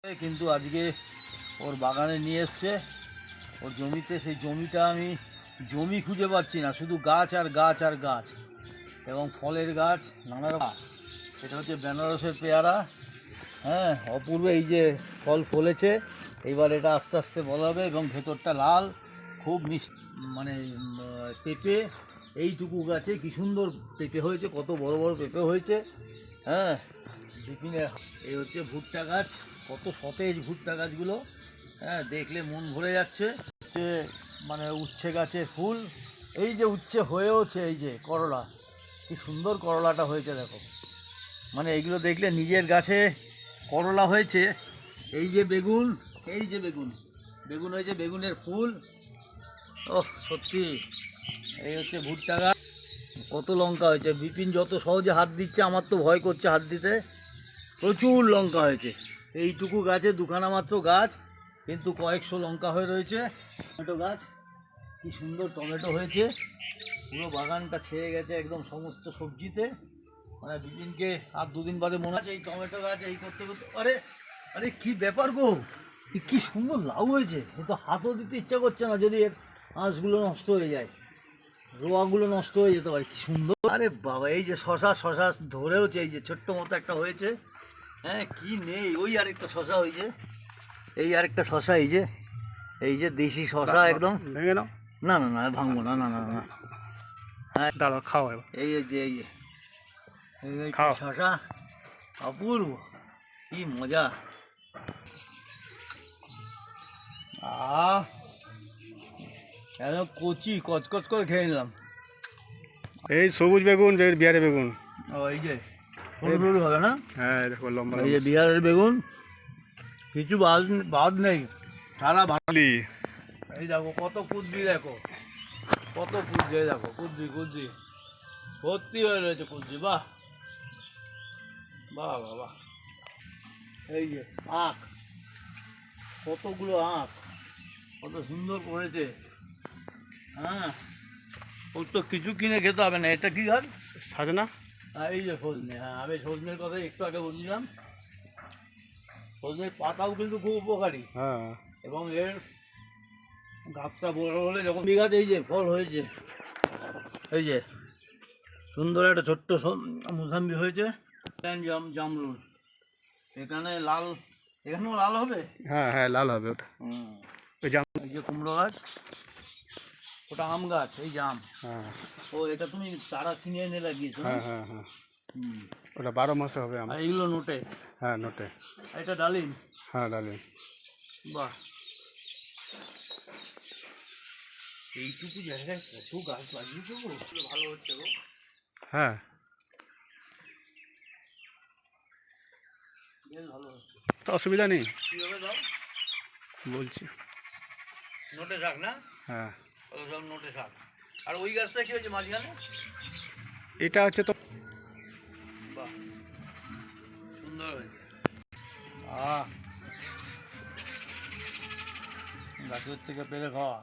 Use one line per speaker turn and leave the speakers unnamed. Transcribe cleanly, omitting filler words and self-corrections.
কিন্তু আজকে ওর বাগানে নিয়ে এসছে ওর জমিতে। সেই জমিটা আমি জমি খুঁজে পাচ্ছি না, শুধু গাছ আর গাছ আর গাছ এবং ফলের গাছ নানা রকম। এটা হচ্ছে বেনারসের পেয়ারা। হ্যাঁ, অপূর্ব এই যে ফল ফলেছে। এইবার এটা আস্তে আস্তে বড় হবে এবং ভেতরটা লাল, খুব মানে পেঁপে। এইটুকু গাছে কি সুন্দর পেঁপে হয়েছে, কত বড় বড় পেঁপে হয়েছে। হ্যাঁ, বিপিনের এই হচ্ছে ভুট্টা গাছ, কত সতেজ ভুট্টা গাছগুলো। হ্যাঁ, দেখলে মন ভরে যাচ্ছে। হচ্ছে মানে উচ্ছে গাছের ফুল, এই যে উচ্ছে হয়েওছে, এই যে করলা, কি সুন্দর করলাটা হয়েছে দেখো। মানে এইগুলো দেখলে নিজের গাছে করলা হয়েছে। এই যে বেগুন, এই যে বেগুন, বেগুন হয়েছে, বেগুনের ফুল। ওহ সত্যি, এই হচ্ছে ভুট্টা গাছ। কত লঙ্কা হয়েছে, বিপিন যত সহজে হাত দিচ্ছে আমার তো ভয় করছে হাত দিতে। প্রচুর লঙ্কা হয়েছে এইটুকু গাছে, দুখানা মাত্র গাছ, কিন্তু কয়েকশো লঙ্কা হয়ে রয়েছে। টমেটো গাছ, কি সুন্দর টমেটো হয়েছে, পুরো বাগানটা ছেয়ে গেছে একদম সমস্ত সবজিতে। মানে বিপিনকে আর দুদিন বাদে মনে আছে এই টমেটো গাছ এই করতে করতে, আরে আরে কি ব্যাপার গো, কি সুন্দর লাউ হয়েছে। এ তো হাতও দিতে ইচ্ছা করছে না, যদি এর আঁশগুলো নষ্ট হয়ে যায়, রোয়াগুলো নষ্ট হয়ে যেতে পারে। কি সুন্দর, আরে বাবা, এই যে শশা, শশা ধরেওছে, এই যে ছোট্ট মতো একটা হয়েছে। হ্যাঁ, কি নেই, ওই আরেকটা শশা হয়েছে, এই আরেকটা শশা, এই যে দেশি শশা একদম।
ভেঙে নাও।
না না না, ভাঙবো না, না না না। হ্যাঁ
দাঁড়াও, খাও এবার।
এই যে এই যে এই
খাও।
শশা, অপূর্ব, কি মজা। কেন কচি কচকচ করে খেয়ে নিলাম।
এই সবুজ বেগুন, বিহারি বেগুন।
ও এই যে সরু সরু হবে না?
হ্যাঁ দেখো, লম্বা
এই যে বিহারের বেগুন, কিছু বাদ নেই, সারা
বাঙালি।
এই দেখো কত কুদ্রি, দেখো কত কুদ্রি, দেখো কুদ্রি কুদ্রি ভর্তি হয়ে রয়েছে কুদ্রি। বাহ বাহ বাহ বাহ। এই যে আখ, কতগুলো আখ, কত সুন্দর করেছে। হ্যাঁ, ওর তো কিছু কিনে খেতে হবে না। এটা কি গাছ?
সাজনা।
এই যে সজনে। হ্যাঁ, আমি সজনের কথা একটু আগে বলছিলাম। সজনের পাতাও কিন্তু খুব উপকারী।
হ্যাঁ,
এবং এর গাছটা বড় হলে যখন বিঘাতে এই যে ফল হয়েছে, এই যে সুন্দর একটা ছোট্ট মুসাম্বি হয়েছে। জামরুল, এখানে লাল, এখানেও লাল হবে।
হ্যাঁ হ্যাঁ, লাল হবে ওটা।
এই যে কুমড়ো গাছ, ওটা আম গাছ, এই যে আম।
হ্যাঁ।
ও এটা তুমি চারা কিনে এনে লাগিয়েছো?
হ্যাঁ হ্যাঁ হ্যাঁ, ওটা 12 মাসে হবে আম।
আর এইগুলো নোটে?
হ্যাঁ, নোটে।
এটা ডালিম?
হ্যাঁ, ডালিম।
বাহ, এইটুকু জায়গায় কত গাছ লাগিয়েছো গো, ভালো হচ্ছে গো।
হ্যাঁ,
বেশ ভালো হচ্ছে,
তো অসুবিধা নেই।
কীভাবে দাও
বলছি।
নোটে শাক না?
হ্যাঁ,
সব নোটে শাক। আর ওই গাছটা কি হয়েছে মাঝখানে?
এটা হচ্ছে তো।
বাহ, সুন্দর হয়েছে। গাছের থেকে পেরে খাওয়া।